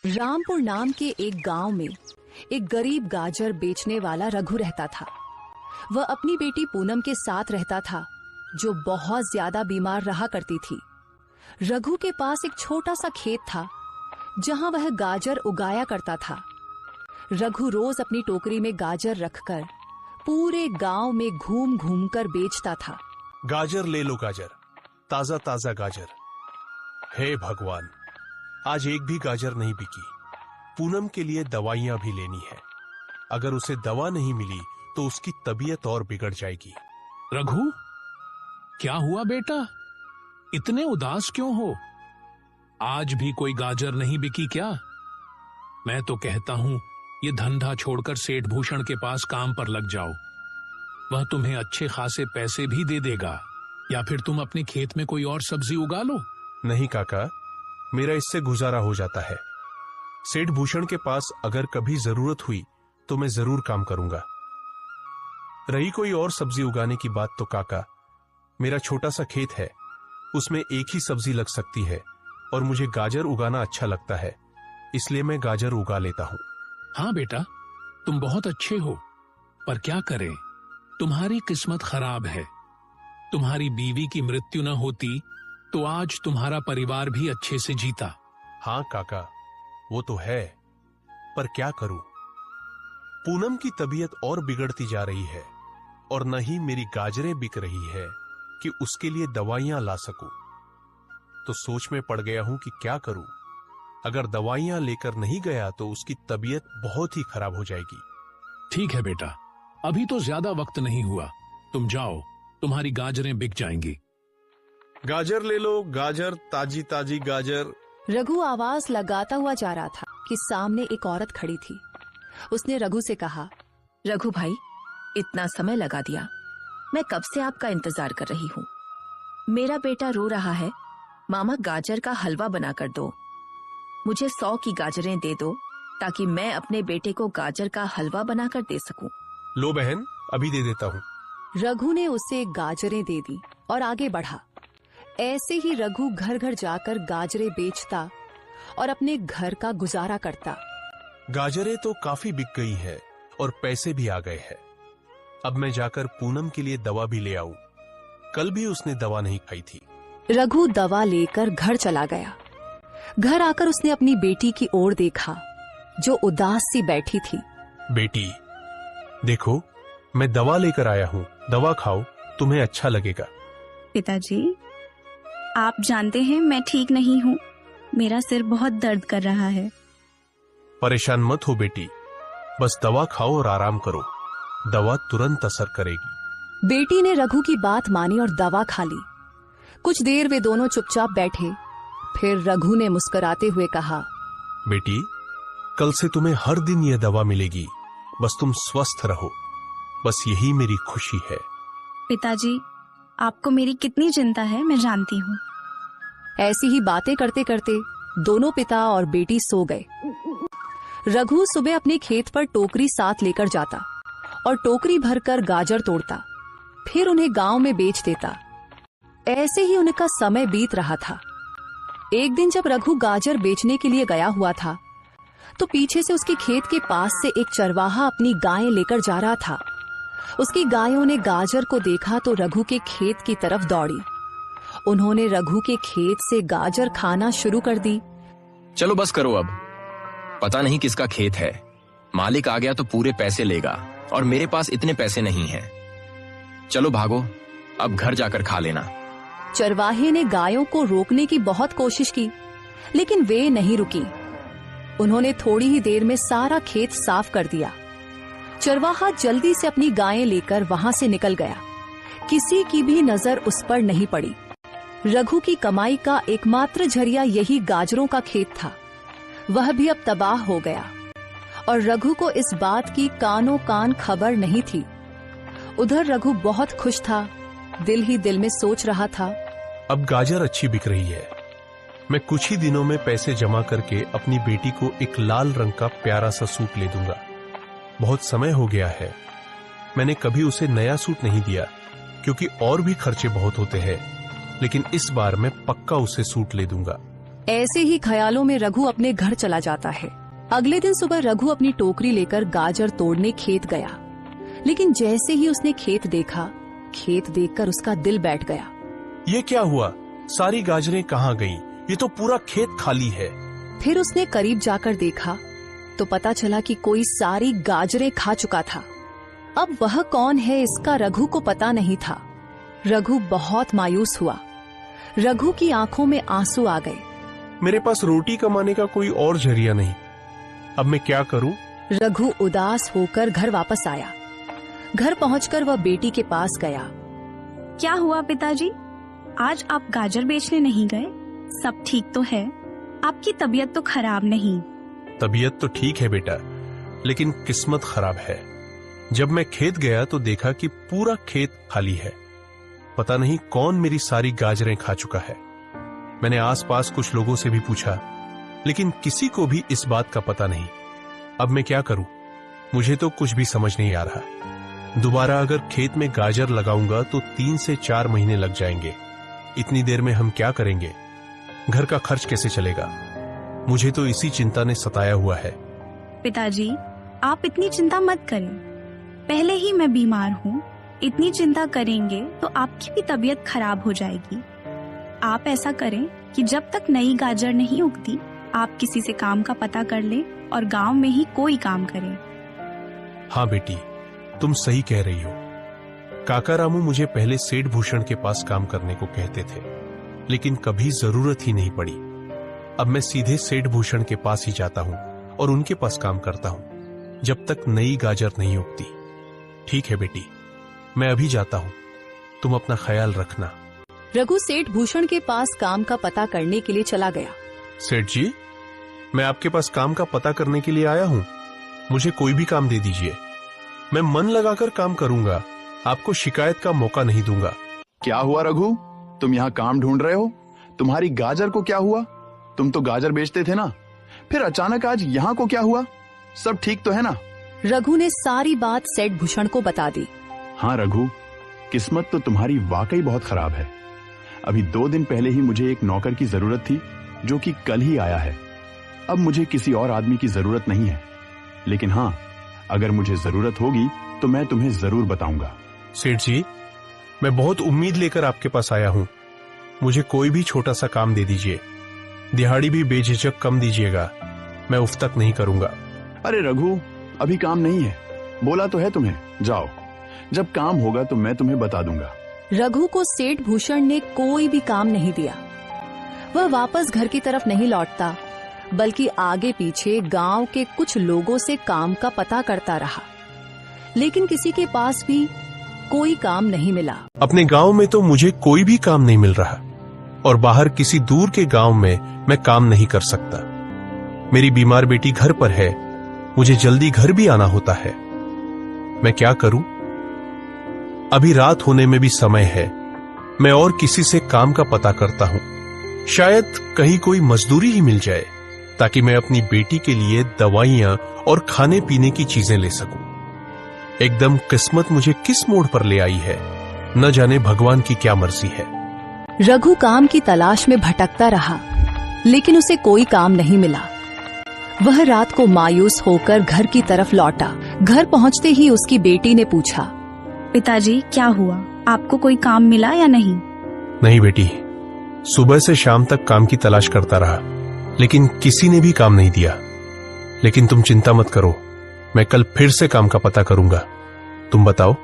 रामपुर नाम के एक गांव में एक गरीब गाजर बेचने वाला रघु रहता था। वह अपनी बेटी पूनम के साथ रहता था, जो बहुत ज्यादा बीमार रहा करती थी। रघु के पास एक छोटा सा खेत था, जहां वह गाजर उगाया करता था। रघु रोज अपनी टोकरी में गाजर रखकर पूरे गांव में घूम घूम कर बेचता था। गाजर ले लो गाजर, ताजा ताजा गाजर। हे भगवान, आज एक भी गाजर नहीं बिकी। पूनम के लिए दवाइयां भी लेनी है। अगर उसे दवा नहीं मिली तो उसकी तबीयत और बिगड़ जाएगी। रघु, क्या हुआ बेटा? इतने उदास क्यों हो? आज भी कोई गाजर नहीं बिकी क्या? मैं तो कहता हूं ये धंधा छोड़कर सेठ भूषण के पास काम पर लग जाओ। वह तुम्हें अच्छे खासे पैसे भी दे देगा। या फिर तुम अपने खेत में कोई और सब्जी उगा लो। नहीं काका, मेरा इससे गुजारा हो जाता है। सेठ भूषण के पास अगर कभी जरूरत हुई तो मैं जरूर काम करूंगा। रही कोई और सब्जी उगाने की बात तो काका, मेरा छोटा सा खेत है, उसमें एक ही सब्जी लग सकती है और मुझे गाजर उगाना अच्छा लगता है, इसलिए मैं गाजर उगा लेता हूं। हाँ बेटा, तुम बहुत अच्छे हो, पर क्या करें, तुम्हारी किस्मत खराब है। तुम्हारी बीवी की मृत्यु न होती तो आज तुम्हारा परिवार भी अच्छे से जीता। हाँ काका, वो तो है, पर क्या करूं? पूनम की तबीयत और बिगड़ती जा रही है और न ही मेरी गाजरें बिक रही है कि उसके लिए दवाइयां ला सकूं। तो सोच में पड़ गया हूं कि क्या करूं। अगर दवाइयां लेकर नहीं गया तो उसकी तबीयत बहुत ही खराब हो जाएगी। ठीक है बेटा, अभी तो ज्यादा वक्त नहीं हुआ, तुम जाओ, तुम्हारी गाजरें बिक जाएंगी। गाजर ले लो गाजर, ताजी ताजी गाजर। रघु आवाज लगाता हुआ जा रहा था कि सामने एक औरत खड़ी थी। उसने रघु से कहा, रघु भाई, इतना समय लगा दिया, मैं कब से आपका इंतजार कर रही हूँ। मेरा बेटा रो रहा है, मामा गाजर का हलवा बनाकर दो। मुझे 100 की गाजरें दे दो ताकि मैं अपने बेटे को गाजर का हलवा बनाकर दे सकूं। लो बहन, अभी दे देता हूँ। रघु ने उसे गाजरें दे दी और आगे बढ़ा। ऐसे ही रघु घर घर जाकर गाजरें बेचता और अपने घर का गुजारा करता। गाजरें तो काफी बिक गई है और पैसे भी आ गए हैं। अब मैं जाकर पूनम के लिए दवा भी ले आऊं। कल भी उसने दवा नहीं खाई थी। रघु दवा लेकर घर चला गया। घर आकर उसने अपनी बेटी की ओर देखा, जो उदास सी बैठी थी। बेटी, देखो, मैं दवा लेकर आया हूँ, दवा खाओ, तुम्हें अच्छा लगेगा। पिताजी, आप जानते हैं मैं ठीक नहीं हूँ, मेरा सिर बहुत दर्द कर रहा है। परेशान मत हो बेटी, बस दवा खाओ और आराम करो, दवा तुरंत असर करेगी। बेटी ने रघु की बात मानी और दवा खा ली। कुछ देर वे दोनों चुपचाप बैठे। फिर रघु ने मुस्कुराते हुए कहा, बेटी, कल से तुम्हें हर दिन यह दवा मिलेगी, बस तुम स्वस्थ रहो, बस यही मेरी खुशी है। पिताजी, आपको मेरी कितनी चिंता है मैं जानती हूँ। ऐसी ही बातें करते करते दोनों पिता और बेटी सो गए। रघु सुबह अपने खेत पर टोकरी साथ लेकर जाता और टोकरी भरकर गाजर तोड़ता, फिर उन्हें गांव में बेच देता। ऐसे ही उनका समय बीत रहा था। एक दिन जब रघु गाजर बेचने के लिए गया हुआ था, तो पीछे से उसके खेत के पास से एक चरवाहा अपनी गायें लेकर जा रहा था। उसकी गायों ने गाजर को देखा तो रघु के खेत की तरफ दौड़ी। उन्होंने रघु के खेत से गाजर खाना शुरू कर दी। चलो बस करो अब, पता नहीं किसका खेत है, मालिक आ गया तो पूरे पैसे लेगा और मेरे पास इतने पैसे नहीं हैं। चलो भागो, अब घर जाकर खा लेना। चरवाहे ने गायों को रोकने की बहुत कोशिश की, लेकिन वे नहीं रुकी। उन्होंने थोड़ी ही देर में सारा खेत साफ कर दिया। चरवाहा जल्दी से अपनी गायें लेकर वहां से निकल गया। किसी की भी नजर उस पर नहीं पड़ी। रघु की कमाई का एकमात्र जरिया यही गाजरों का खेत था। वह भी अब तबाह हो गया और रघु को इस बात की कानों कान खबर नहीं थी। उधर रघु बहुत खुश था, दिल ही दिल में सोच रहा था, अब गाजर अच्छी बिक रही है। मैं कुछ ही दिनों में पैसे जमा करके अपनी बेटी को एक लाल रंग का प्यारा सा सूट ले दूंगा। बहुत समय हो गया है, मैंने कभी उसे नया सूट नहीं दिया, क्योंकि और भी खर्चे बहुत होते हैं, लेकिन इस बार मैं पक्का उसे सूट ले दूंगा। ऐसे ही ख्यालों में रघु अपने घर चला जाता है। अगले दिन सुबह रघु अपनी टोकरी लेकर गाजर तोड़ने खेत गया, लेकिन जैसे ही उसने खेत देखा, खेत देखकर उसका दिल बैठ गया। ये क्या हुआ? सारी गाजरें कहाँ गईं? ये तो पूरा खेत खाली है। फिर उसने करीब जाकर देखा तो पता चला कि कोई सारी गाजरें खा चुका था। अब वह कौन है इसका रघु को पता नहीं था। रघु बहुत मायूस हुआ। रघु की आंखों में आंसू आ गए। मेरे पास रोटी कमाने का कोई और जरिया नहीं, अब मैं क्या करूं? रघु उदास होकर घर वापस आया। घर पहुंचकर वह बेटी के पास गया। क्या हुआ पिताजी? आज आप गाजर बेचने नहीं गए? सब ठीक तो है? आपकी तबीयत तो खराब नहीं? तबीयत तो ठीक है बेटा, लेकिन किस्मत खराब है। जब मैं खेत गया तो देखा कि पूरा खेत खाली है। पता नहीं कौन मेरी सारी गाजरें खा चुका है। मैंने आसपास कुछ लोगों से भी पूछा, लेकिन किसी को भी इस बात का पता नहीं। अब मैं क्या करूं? मुझे तो कुछ भी समझ नहीं आ रहा। दोबारा अगर खेत में गाजर लगाऊंगा तो 3 से 4 महीने लग जाएंगे। इतनी देर में हम क्या करेंगे? घर का खर्च कैसे चलेगा? मुझे तो इसी चिंता ने सताया हुआ है। पिताजी, आप इतनी चिंता मत करें। पहले ही मैं बीमार हूँ। इतनी चिंता करेंगे तो आपकी भी तबीयत खराब हो जाएगी। आप ऐसा करें कि जब तक नई गाजर नहीं उगती, आप किसी से काम का पता कर लें और गांव में ही कोई काम करें। हाँ बेटी, तुम सही कह रही हो। काका रामू मुझे पहले सेठ भूषण के पास काम करने को कहते थे, लेकिन कभी जरूरत ही नहीं पड़ी। अब मैं सीधे सेठ भूषण के पास ही जाता हूँ और उनके पास काम करता हूँ जब तक नई गाजर नहीं उगती। ठीक है बेटी, मैं अभी जाता हूँ। तुम अपना ख्याल रखना। रघु सेठ भूषण के पास काम का पता करने के लिए चला गया। सेठ जी, मैं आपके पास काम का पता करने के लिए आया हूँ। मुझे कोई भी काम दे दीजिए। मैं मन लगाकर काम करूंगा। आपको शिकायत का मौका नहीं दूंगा। क्या हुआ रघु? तुम यहाँ काम ढूंढ रहे हो? तुम्हारी गाजर को क्या हुआ? तुम तो गाजर बेचते थे ना, फिर अचानक आज यहाँ को क्या हुआ? सब ठीक तो है ना? रघु ने सारी बात सेठ भूषण को बता दी। हाँ रघु, किस्मत तो तुम्हारी वाकई बहुत खराब है। अभी 2 दिन पहले ही मुझे एक नौकर की जरूरत थी, जो कि कल ही आया है। अब मुझे किसी और आदमी की जरूरत नहीं है, लेकिन हाँ, अगर मुझे जरूरत होगी तो मैं तुम्हें जरूर बताऊंगा। सेठ जी, मैं बहुत उम्मीद लेकर आपके पास आया हूँ। मुझे कोई भी छोटा सा काम दे दीजिए। दिहाड़ी भी बेझिझक कम दीजिएगा। मैं उफ तक नहीं करूंगा। अरे रघु, अभी काम नहीं है, बोला तो है तुम्हें। जाओ, जब काम होगा तो मैं तुम्हें बता दूंगा। रघु को सेठ भूषण ने कोई भी काम नहीं दिया। वह वापस घर की तरफ नहीं लौटता, बल्कि आगे पीछे गांव के कुछ लोगों से काम का पता करता रहा, लेकिन किसी के पास भी कोई काम नहीं मिला। अपने गांव में तो मुझे कोई भी काम नहीं मिल रहा, और बाहर किसी दूर के गांव में मैं काम नहीं कर सकता। मेरी बीमार बेटी घर पर है, मुझे जल्दी घर भी आना होता है। मैं क्या करूं? अभी रात होने में भी समय है। मैं और किसी से काम का पता करता हूं। शायद कहीं कोई मजदूरी ही मिल जाए, ताकि मैं अपनी बेटी के लिए दवाइयां और खाने पीने की चीजें ले सकूं। एकदम किस्मत मुझे किस मोड़ पर ले आई है, न जाने भगवान की क्या मर्जी है। रघु काम की तलाश में भटकता रहा, लेकिन उसे कोई काम नहीं मिला। वह रात को मायूस होकर घर की तरफ लौटा। घर पहुंचते ही उसकी बेटी ने पूछा, पिताजी, क्या हुआ? आपको कोई काम मिला या नहीं? नहीं बेटी, सुबह से शाम तक काम की तलाश करता रहा, लेकिन किसी ने भी काम नहीं दिया। लेकिन तुम चिंता मत करो, मैं कल फिर से काम का पता करूंगा। तुम बताओ,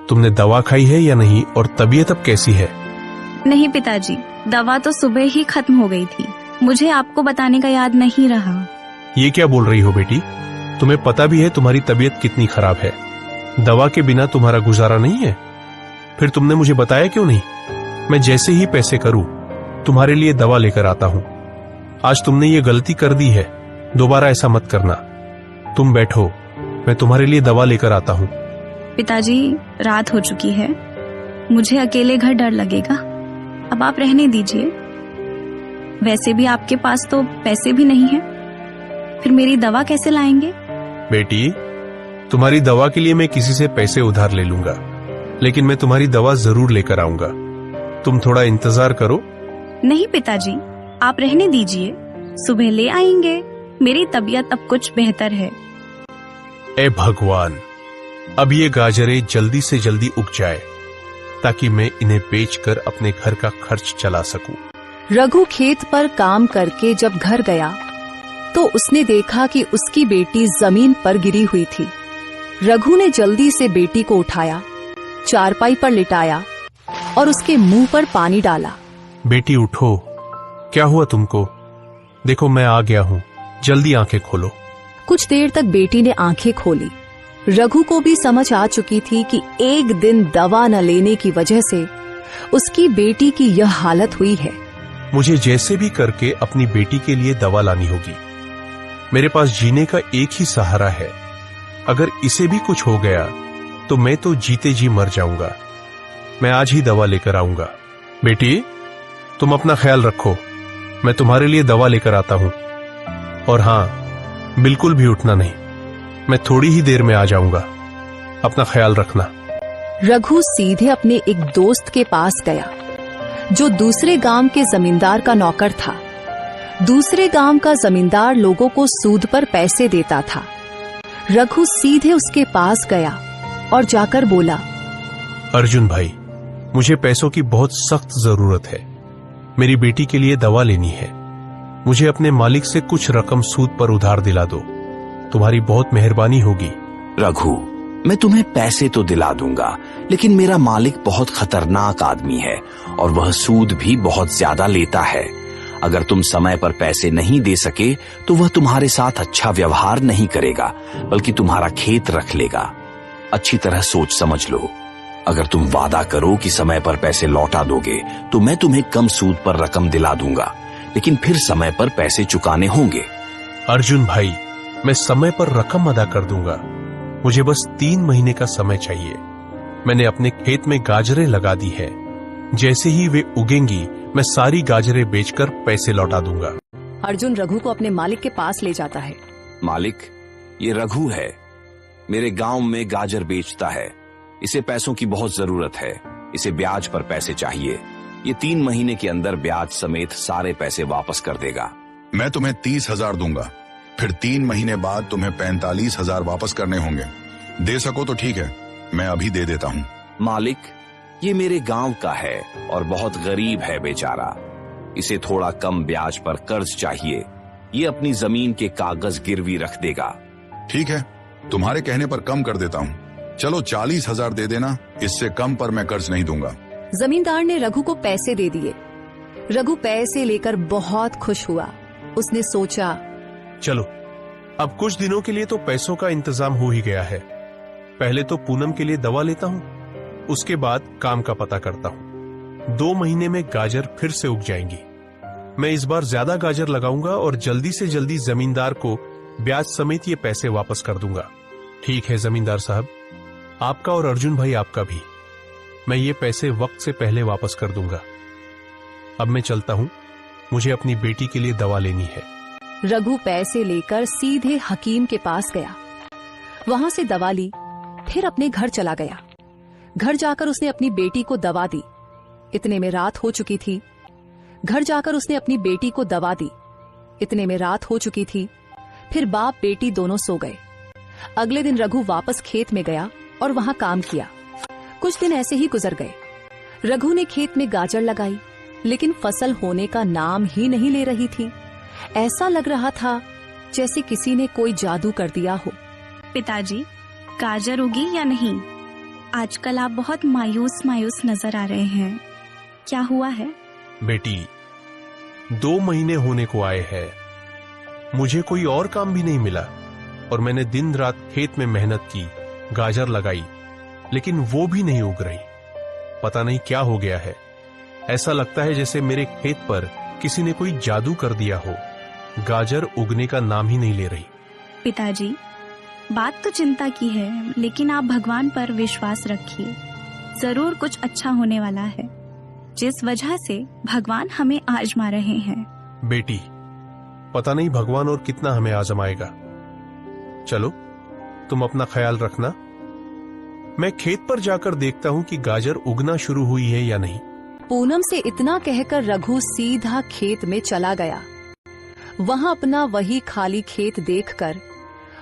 तुमने दवा खाई है या नहीं, और तबीयत अब कैसी है? नहीं पिताजी, दवा तो सुबह ही खत्म हो गई थी। मुझे आपको बताने का याद नहीं रहा। ये क्या बोल रही हो बेटी? तुम्हें पता भी है तुम्हारी तबीयत कितनी खराब है। दवा के बिना तुम्हारा गुजारा नहीं है। फिर तुमने मुझे बताया क्यों नहीं? मैं जैसे ही पैसे करूं तुम्हारे लिए दवा लेकर आता हूं। आज तुमने ये गलती कर दी है, दोबारा ऐसा मत करना। तुम बैठो, मैं तुम्हारे लिए दवा लेकर आता हूं। पिताजी, रात हो चुकी है, मुझे अकेले घर डर लगेगा। अब आप रहने दीजिए। वैसे भी आपके पास तो पैसे भी नहीं है, फिर मेरी दवा कैसे लाएंगे? बेटी, तुम्हारी दवा के लिए मैं किसी से पैसे उधार ले लूंगा, लेकिन मैं तुम्हारी दवा जरूर लेकर आऊंगा। तुम थोड़ा इंतजार करो। नहीं पिताजी, आप रहने दीजिए, सुबह ले आएंगे। मेरी तबीयत अब कुछ बेहतर है। ए भगवान, अब ये गाजरें जल्दी से जल्दी उग जाए ताकि मैं इन्हें बेचकर अपने घर का खर्च चला सकूं। रघु खेत पर काम करके जब घर गया तो उसने देखा कि उसकी बेटी जमीन पर गिरी हुई थी। रघु ने जल्दी से बेटी को उठाया, चारपाई पर लिटाया और उसके मुंह पर पानी डाला। बेटी उठो, क्या हुआ तुमको? देखो मैं आ गया हूं, जल्दी आंखें खोलो। कुछ देर तक बेटी ने आंखें खोली। रघु को भी समझ आ चुकी थी कि एक दिन दवा न लेने की वजह से उसकी बेटी की यह हालत हुई है। मुझे जैसे भी करके अपनी बेटी के लिए दवा लानी होगी। मेरे पास जीने का एक ही सहारा है। अगर इसे भी कुछ हो गया तो मैं तो जीते जी मर जाऊंगा। मैं आज ही दवा लेकर आऊंगा। बेटी, तुम अपना ख्याल रखो, मैं तुम्हारे लिए दवा लेकर आता हूं। और हां, बिल्कुल भी उठना नहीं, मैं थोड़ी ही देर में आ जाऊंगा। अपना ख्याल रखना। रघु सीधे अपने एक दोस्त के पास गया जो दूसरे गांव के जमींदार का नौकर था। दूसरे गांव का जमींदार लोगों को सूद पर पैसे देता था। रघु सीधे उसके पास गया और जाकर बोला, अर्जुन भाई, मुझे पैसों की बहुत सख्त जरूरत है। मेरी बेटी के लिए दवा लेनी है। मुझे अपने मालिक से कुछ रकम सूद पर उधार दिला दो। तुम्हारी बहुत मेहरबानी होगी। रघु, मैं तुम्हें पैसे तो दिला दूंगा, लेकिन मेरा मालिक बहुत खतरनाक आदमी है और वह सूद भी बहुत ज्यादा लेता है। अगर तुम समय पर पैसे नहीं दे सके तो वह तुम्हारे साथ अच्छा व्यवहार नहीं करेगा, बल्कि तुम्हारा खेत रख लेगा। अच्छी तरह सोच समझ लो। अगर तुम वादा करो कि समय पर पैसे लौटा दोगे तो मैं तुम्हें कम सूद पर रकम दिला दूंगा, लेकिन फिर समय पर पैसे चुकाने होंगे। अर्जुन भाई, मैं समय पर रकम अदा कर दूंगा। मुझे बस 3 महीने का समय चाहिए। मैंने अपने खेत में गाजरें लगा दी है। जैसे ही वे उगेंगी मैं सारी गाजरें बेचकर पैसे लौटा दूंगा। अर्जुन रघु को अपने मालिक के पास ले जाता है। मालिक, ये रघु है, मेरे गांव में गाजर बेचता है। इसे पैसों की बहुत जरूरत है। इसे ब्याज पर पैसे चाहिए। ये 3 महीने के अंदर ब्याज समेत सारे पैसे वापस कर देगा। मैं तुम्हें 30,000 दूंगा, फिर 3 महीने बाद तुम्हें 45,000 वापस करने होंगे। दे सको तो ठीक है, मैं अभी दे देता हूँ। मालिक, ये मेरे गांव का है और बहुत गरीब है बेचारा। इसे थोड़ा कम ब्याज पर कर्ज चाहिए। ये अपनी जमीन के कागज गिरवी रख देगा। ठीक है, तुम्हारे कहने पर कम कर देता हूँ। चलो 40,000 दे देना, इससे कम पर मैं कर्ज नहीं दूंगा। जमींदार ने रघु को पैसे दे दिए। रघु पैसे लेकर बहुत खुश हुआ। उसने सोचा, चलो अब कुछ दिनों के लिए तो पैसों का इंतजाम हो ही गया है। पहले तो पूनम के लिए दवा लेता हूँ, उसके बाद काम का पता करता हूँ। 2 महीने में गाजर फिर से उग जाएंगी। मैं इस बार ज्यादा गाजर लगाऊंगा और जल्दी से जल्दी जमींदार को ब्याज समेत ये पैसे वापस कर दूंगा। ठीक है जमींदार साहब, आपका और अर्जुन भाई आपका भी। मैं ये पैसे वक्त से पहले वापस कर दूंगा। अब मैं चलता हूँ, मुझे अपनी बेटी के लिए दवा लेनी है। रघु पैसे लेकर सीधे हकीम के पास गया। वहां से दवा ली, फिर अपने घर चला गया। घर जाकर उसने अपनी बेटी को दवा दी। इतने में रात हो चुकी थी। घर जाकर उसने अपनी बेटी को दवा दी। इतने में रात हो चुकी थी। फिर बाप बेटी दोनों सो गए। अगले दिन रघु वापस खेत में गया और वहां काम किया। कुछ दिन ऐसे ही गुजर गए। रघु ने खेत में गाजर लगाई, लेकिन फसल होने का नाम ही नहीं ले रही थी। ऐसा लग रहा था जैसे किसी ने कोई जादू कर दिया हो। पिताजी, गाजर उगी या नहीं? आजकल आप बहुत मायूस मायूस नजर आ रहे हैं। क्या हुआ है? बेटी, 2 महीने होने को आए हैं। मुझे कोई और काम भी नहीं मिला और मैंने दिन रात खेत में मेहनत की, गाजर लगाई, लेकिन वो भी नहीं उग रही। पता नहीं क्या हो गया है। ऐसा लगता है जैसे मेरे खेत पर किसी ने कोई जादू कर दिया हो। गाजर उगने का नाम ही नहीं ले रही। पिताजी, बात तो चिंता की है, लेकिन आप भगवान पर विश्वास रखिए। जरूर कुछ अच्छा होने वाला है, जिस वजह से भगवान हमें आजमा रहे हैं। बेटी, पता नहीं भगवान और कितना हमें आजमाएगा। चलो, तुम अपना ख्याल रखना। मैं खेत पर जाकर देखता हूं कि गाजर उगना शुरू हुई है या नहीं। पूनम से इतना कहकर रघु सीधा खेत में चला गया। वहां अपना वही खाली खेत देखकर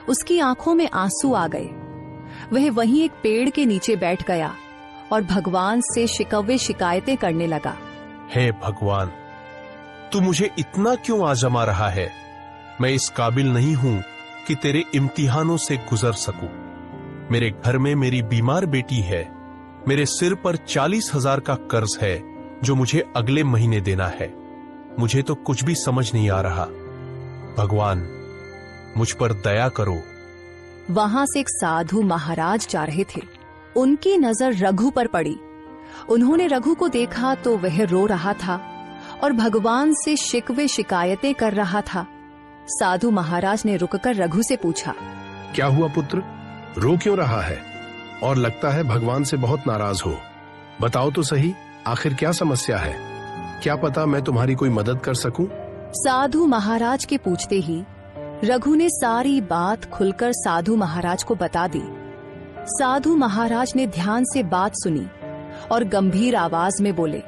उसकी आंखों में आंसू आ गए। वह वहीं एक पेड़ के नीचे बैठ गया और भगवान से शिकवे शिकायतें करने लगा। हे भगवान, तू मुझे इतना क्यों आजमा रहा है? मैं इस काबिल नहीं हूं कि तेरे इम्तिहानों से गुजर सकूं। मेरे घर में मेरी बीमार बेटी है। मेरे सिर पर 40,000 का कर्ज है जो मुझे अगले महीने देना है। मुझे तो कुछ भी समझ नहीं आ रहा। भगवान, मुझ पर दया करो। वहां से एक साधु महाराज जा रहे थे। उनकी नजर रघु पर पड़ी। उन्होंने रघु को देखा तो वह रो रहा था और भगवान से शिकवे शिकायतें कर रहा था। साधु महाराज ने रुककर रघु से पूछा, क्या हुआ पुत्र, रो क्यों रहा है? और लगता है भगवान से बहुत नाराज हो। बताओ तो सही, आखिर क्या समस्या है? क्या पता मैं तुम्हारी कोई मदद कर सकूं? साधु महाराज के पूछते ही रघु ने सारी बात खुलकर साधु महाराज को बता दी। साधु महाराज ने ध्यान से बात सुनी और गंभीर आवाज में बोले,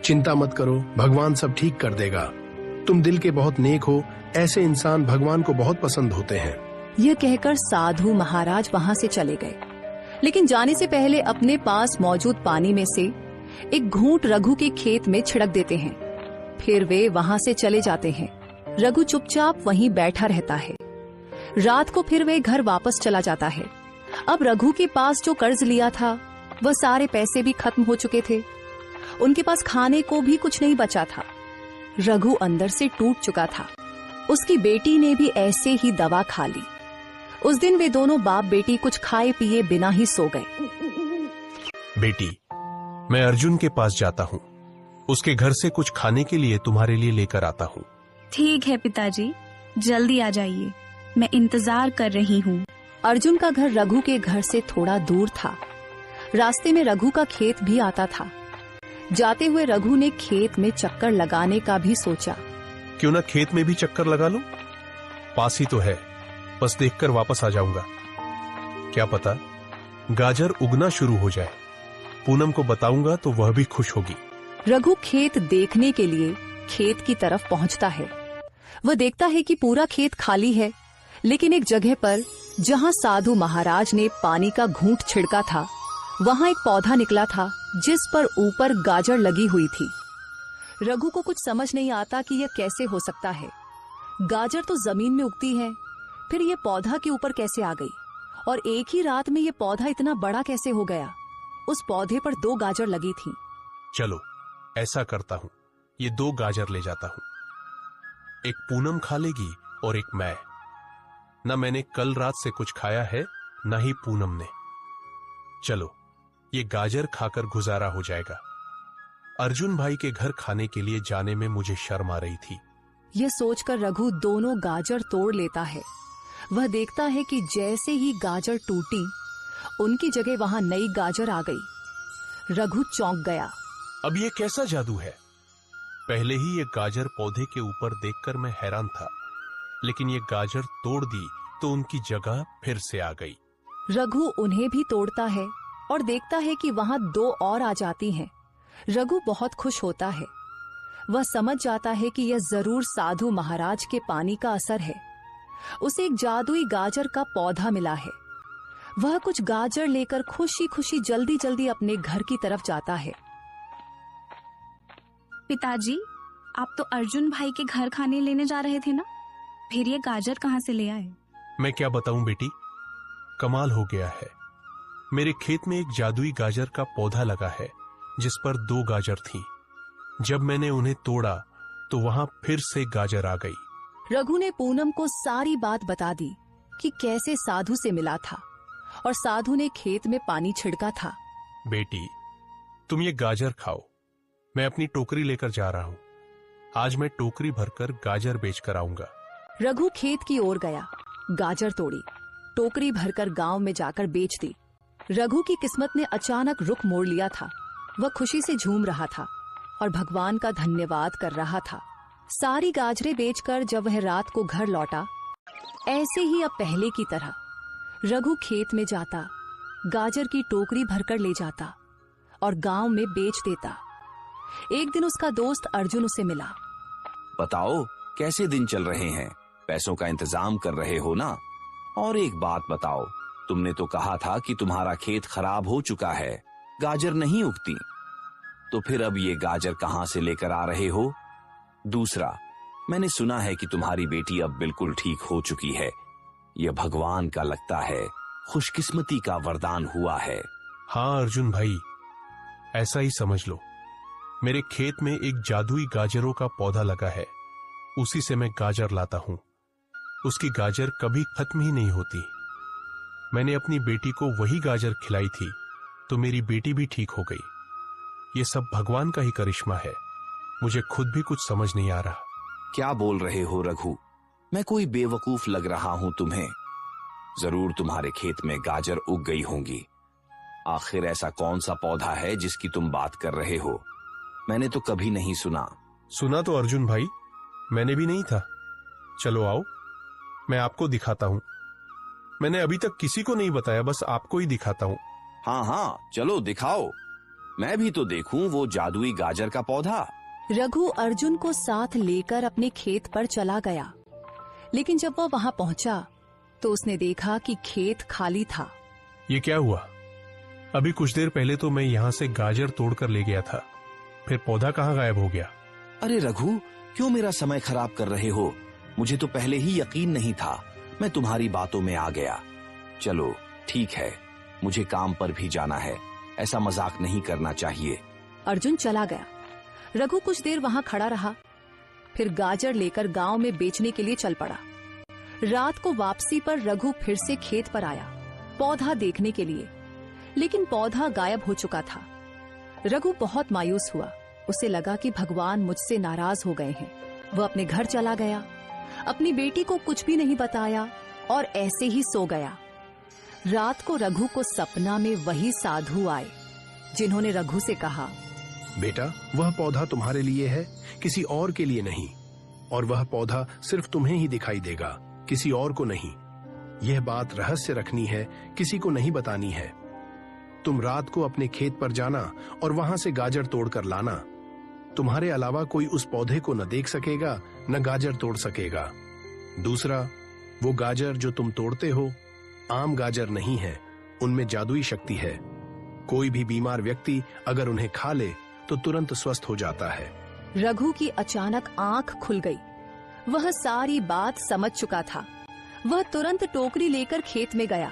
चिंता मत करो, भगवान सब ठीक कर देगा। तुम दिल के बहुत नेक हो, ऐसे इंसान भगवान को बहुत पसंद होते हैं। यह कहकर साधु महाराज वहां से चले गए, लेकिन जाने से पहले अपने पास मौजूद पानी में से एक घूंट रघु के खेत में छिड़क देते हैं। फिर वे वहां से चले जाते हैं। रघु चुपचाप वहीं बैठा रहता है। रात को फिर वे घर वापस चला जाता है। अब रघु के पास जो कर्ज लिया था वह सारे पैसे भी खत्म हो चुके थे। उनके पास खाने को भी कुछ नहीं बचा था। रघु अंदर से टूट चुका था। उसकी बेटी ने भी ऐसे ही दवा खा ली। उस दिन वे दोनों बाप बेटी कुछ खाए पिए बिना ही सो गए। बेटी, मैं अर्जुन के पास जाता हूँ। उसके घर से कुछ खाने के लिए तुम्हारे लिए लेकर आता हूँ। ठीक है पिताजी, जल्दी आ जाइए, मैं इंतजार कर रही हूँ। अर्जुन का घर रघु के घर से थोड़ा दूर था। रास्ते में रघु का खेत भी आता था। जाते हुए रघु ने खेत में चक्कर लगाने का भी सोचा। क्यों ना खेत में भी चक्कर लगा लूं? पास ही तो है, बस देखकर वापस आ जाऊंगा। क्या पता गाजर उगना शुरू हो जाए। पूनम को बताऊंगा तो वह भी खुश होगी। रघु खेत देखने के लिए खेत की तरफ पहुंचता है। वह देखता है कि पूरा खेत खाली है, लेकिन एक जगह पर जहां साधु महाराज ने पानी का घूंट छिड़का था, वहां एक पौधा निकला था जिस पर ऊपर गाजर लगी हुई थी। रघु को कुछ समझ नहीं आता कि यह कैसे हो सकता है। गाजर तो जमीन में उगती है, फिर यह पौधा के ऊपर कैसे आ गई? और एक ही रात में यह पौधा इतना बड़ा कैसे हो गया? उस पौधे पर 2 गाजर लगी थी। चलो ऐसा करता हूँ, ये 2 गाजर ले जाता हूँ। एक पूनम खा लेगी और एक मैं। न मैंने कल रात से कुछ खाया है, न ही पूनम ने। चलो ये गाजर खाकर गुजारा हो जाएगा। अर्जुन भाई के घर खाने के लिए जाने में मुझे शर्म आ रही थी। यह सोचकर रघु दोनों गाजर तोड़ लेता है। वह देखता है कि जैसे ही गाजर टूटी, उनकी जगह वहां नई गाजर आ गई। रघु चौंक गया। अब ये कैसा जादू है? पहले ही ये गाजर पौधे के ऊपर देखकर मैं हैरान था, लेकिन ये गाजर तोड़ दी तो उनकी जगह फिर से आ गई। रघु उन्हें भी तोड़ता है और देखता है कि वहां 2 और आ जाती हैं। रघु बहुत खुश होता है। वह समझ जाता है कि यह जरूर साधु महाराज के पानी का असर है। उसे एक जादुई गाजर का पौधा मिला है। वह कुछ गाजर लेकर खुशी खुशी जल्दी जल्दी अपने घर की तरफ जाता है। पिताजी, आप तो अर्जुन भाई के घर खाने लेने जा रहे थे ना? फिर ये गाजर कहाँ से ले आए? मैं क्या बताऊं बेटी, कमाल हो गया है। मेरे खेत में एक जादुई गाजर का पौधा लगा है जिस पर 2 गाजर थी। जब मैंने उन्हें तोड़ा तो वहां फिर से गाजर आ गई। रघु ने पूनम को सारी बात बता दी कि कैसे साधु से मिला था और साधु ने खेत में पानी छिड़का था। बेटी, तुम ये गाजर खाओ, मैं अपनी टोकरी लेकर जा रहा हूं। आज मैं टोकरी भरकर गाजर बेचकर आऊंगा। रघु खेत की ओर गया, गाजर तोड़ी, टोकरी भरकर गांव में जाकर बेच दी। रघु की किस्मत ने अचानक रुख मोड़ लिया था। वह खुशी से झूम रहा था और भगवान का धन्यवाद कर रहा था। सारी गाजरें बेचकर जब वह रात को घर लौटा, ऐसे ही अब पहले की तरह रघु खेत में जाता, गाजर की टोकरी भरकर ले जाता और गांव में बेच देता। एक दिन उसका दोस्त अर्जुन उसे मिला। बताओ कैसे दिन चल रहे हैं, पैसों का इंतजाम कर रहे हो ना? और एक बात बताओ, तुमने तो कहा था कि तुम्हारा खेत खराब हो चुका है, गाजर नहीं उगती, तो फिर अब ये गाजर कहां से लेकर आ रहे हो? दूसरा, मैंने सुना है कि तुम्हारी बेटी अब बिल्कुल ठीक हो चुकी है। यह भगवान का लगता है खुशकिस्मती का वरदान हुआ है। हाँ अर्जुन भाई, ऐसा ही समझ लो। मेरे खेत में एक जादुई गाजरों का पौधा लगा है, उसी से मैं गाजर लाता हूं। उसकी गाजर कभी खत्म ही नहीं होती। मैंने अपनी बेटी को वही गाजर खिलाई थी, तो मेरी बेटी भी ठीक हो गई। ये सब भगवान का ही करिश्मा है, मुझे खुद भी कुछ समझ नहीं आ रहा। क्या बोल रहे हो रघु? मैं कोई बेवकूफ लग रहा हूं तुम्हें? जरूर तुम्हारे खेत में गाजर उग गई होंगी। आखिर ऐसा कौन सा पौधा है जिसकी तुम बात कर रहे हो? मैंने तो कभी नहीं सुना। सुना तो अर्जुन भाई मैंने भी नहीं था। चलो आओ, मैं आपको दिखाता हूं। मैंने अभी तक किसी को नहीं बताया, बस आपको ही दिखाता हूं। हाँ हाँ, चलो दिखाओ, मैं भी तो देखूं वो जादुई गाजर का पौधा। रघु अर्जुन को साथ लेकर अपने खेत पर चला गया, लेकिन जब वह वहां पहुंचा तो उसने देखा कि खेत खाली था। ये क्या हुआ? अभी कुछ देर पहले तो मैं यहाँ से गाजर तोड़कर ले गया था, फिर पौधा कहाँ गायब हो गया? अरे रघु, क्यों मेरा समय खराब कर रहे हो? मुझे तो पहले ही यकीन नहीं था, मैं तुम्हारी बातों में आ गया। चलो ठीक है, मुझे काम पर भी जाना है, ऐसा मजाक नहीं करना चाहिए। अर्जुन चला गया। रघु कुछ देर वहां खड़ा रहा, फिर गाजर लेकर गांव में बेचने के लिए चल पड़ा। रात को वापसी पर रघु फिर से खेत पर आया पौधा देखने के लिए, लेकिन पौधा गायब हो चुका था। रघु बहुत मायूस हुआ, उसे लगा कि भगवान मुझसे नाराज हो गए हैं। वह अपने घर चला गया, अपनी बेटी को कुछ भी नहीं बताया और ऐसे ही सो गया। रात को रघु को सपना में वही साधु आए, जिन्होंने रघु से कहा, बेटा, वह पौधा तुम्हारे लिए है, किसी और के लिए नहीं, और वह पौधा सिर्फ तुम्हें ही दिखाई देगा, किसी और को नहीं। यह बात रहस्य रखनी है, किसी को नहीं बतानी है। तुम रात को अपने खेत पर जाना और वहां से गाजर तोड़कर लाना। तुम्हारे अलावा कोई उस पौधे को न देख सकेगा, न गाजर तोड़ सकेगा। दूसरा, वो गाजर जो तुम तोड़ते हो आम गाजर नहीं है, उनमें जादुई शक्ति है। कोई भी बीमार व्यक्ति अगर उन्हें खा ले तो तुरंत स्वस्थ हो जाता है। रघु की अचानक आंख खुल गई। वह सारी बात समझ चुका था। वह तुरंत टोकरी लेकर खेत में गया।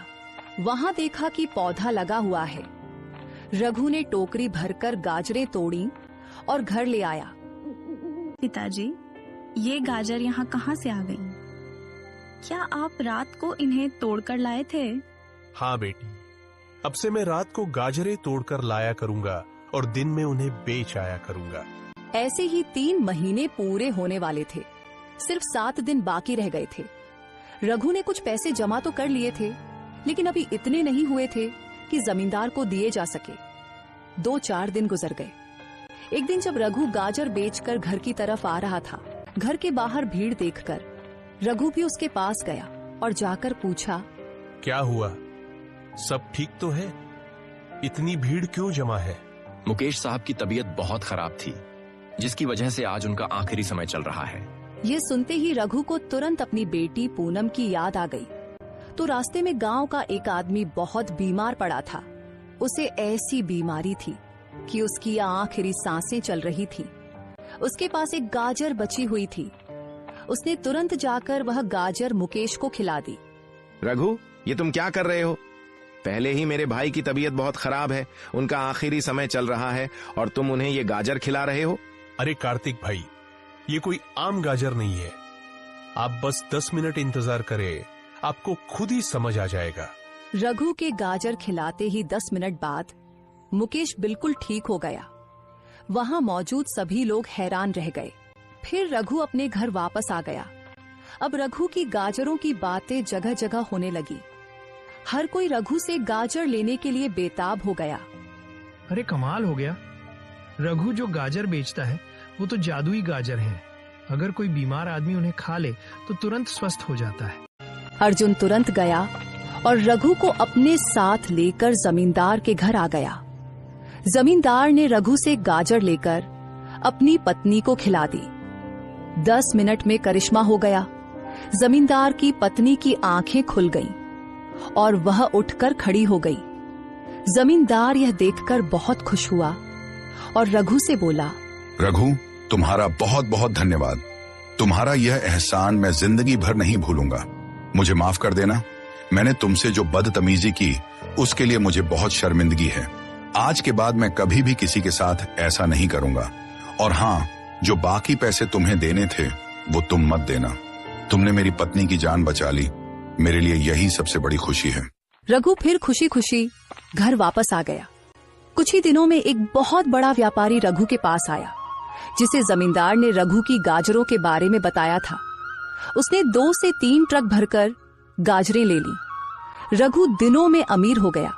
वहां देखा कि पौधा लगा हुआ है। रघु ने टोकरी भरकर गाजरें तोड़ी और घर ले आया। पिताजी, ये गाजर यहाँ कहाँ से आ गई? क्या आप रात को इन्हें तोड़कर लाए थे? हाँ बेटी, अब से मैं रात को गाजरें तोड़कर लाया करूंगा और दिन में उन्हें बेच आया करूंगा। ऐसे ही 3 महीने पूरे होने वाले थे। सिर्फ 7 दिन बाकी रह गए थे। रघु ने कुछ पैसे जमा तो कर लिए थे, लेकिन अभी इतने नहीं हुए थे कि जमींदार को दिए जा सके। 2-4 दिन गुजर गए। एक दिन जब रघु गाजर बेचकर घर की तरफ आ रहा था, घर के बाहर भीड़ देखकर रघु भी उसके पास गया और जाकर पूछा, क्या हुआ? सब ठीक तो है? इतनी भीड़ क्यों जमा है? मुकेश साहब की तबीयत बहुत खराब थी, जिसकी वजह से आज उनका आखिरी समय चल रहा है। ये सुनते ही रघु को तुरंत अपनी बेटी पूनम की याद आ गई। तो रास्ते में गांव का एक आदमी बहुत बीमार पड़ा था। उसे ऐसी बीमारी थी कि उसकी आखिरी सांसें चल रही थी। उसके पास एक गाजर बची हुई थी। उसने तुरंत जाकर वह गाजर मुकेश को खिला दी। रघु, ये तुम क्या कर रहे हो? पहले ही मेरे भाई की तबीयत बहुत खराब है, उनका आखिरी समय चल रहा है और तुम उन्हें ये गाजर खिला रहे हो? अरे कार्तिक भाई, ये कोई आम गाजर नहीं है। आप बस 10 मिनट इंतजार करें, आपको खुद ही समझ आ जाएगा। रघु के गाजर खिलाते ही 10 मिनट बाद मुकेश बिल्कुल ठीक हो गया। वहां मौजूद सभी लोग हैरान रह गए। फिर रघु अपने घर वापस आ गया। अब रघु की गाजरों की बातें जगह जगह होने लगी। हर कोई रघु से गाजर लेने के लिए बेताब हो गया। अरे कमाल हो गया, रघु जो गाजर बेचता है वो तो जादुई गाजर हैं। अगर कोई बीमार आदमी उन्हें खा ले तो तुरंत स्वस्थ हो जाता है। अर्जुन तुरंत गया और रघु को अपने साथ लेकर जमींदार के घर आ गया। जमींदार ने रघु से गाजर लेकर अपनी पत्नी को खिला दी। 10 मिनट में करिश्मा हो गया। जमींदार की पत्नी की आंखें खुल गईं और वह उठकर खड़ी हो गई। जमींदार यह देखकर बहुत खुश हुआ और रघु से बोला, रघु, तुम्हारा बहुत बहुत धन्यवाद। तुम्हारा यह एहसान मैं जिंदगी भर नहीं भूलूंगा। मुझे माफ कर देना। मैंने तुमसे जो बदतमीजी की उसके लिए मुझे बहुत शर्मिंदगी है। आज के बाद मैं कभी भी किसी के साथ ऐसा नहीं करूंगा। और हाँ, जो बाकी पैसे तुम्हें देने थे वो तुम मत देना। तुमने मेरी पत्नी की जान बचा ली। मेरे लिए यही सबसे बड़ी खुशी है। रघु फिर खुशी खुशी घर वापस आ गया। कुछ ही दिनों में एक बहुत बड़ा व्यापारी रघु के पास आया, जिसे जमींदार ने रघु की गाजरों के बारे में बताया था। उसने 2 से 3 ट्रक भरकर गाजरें ले ली। रघु दिनों में अमीर हो गया।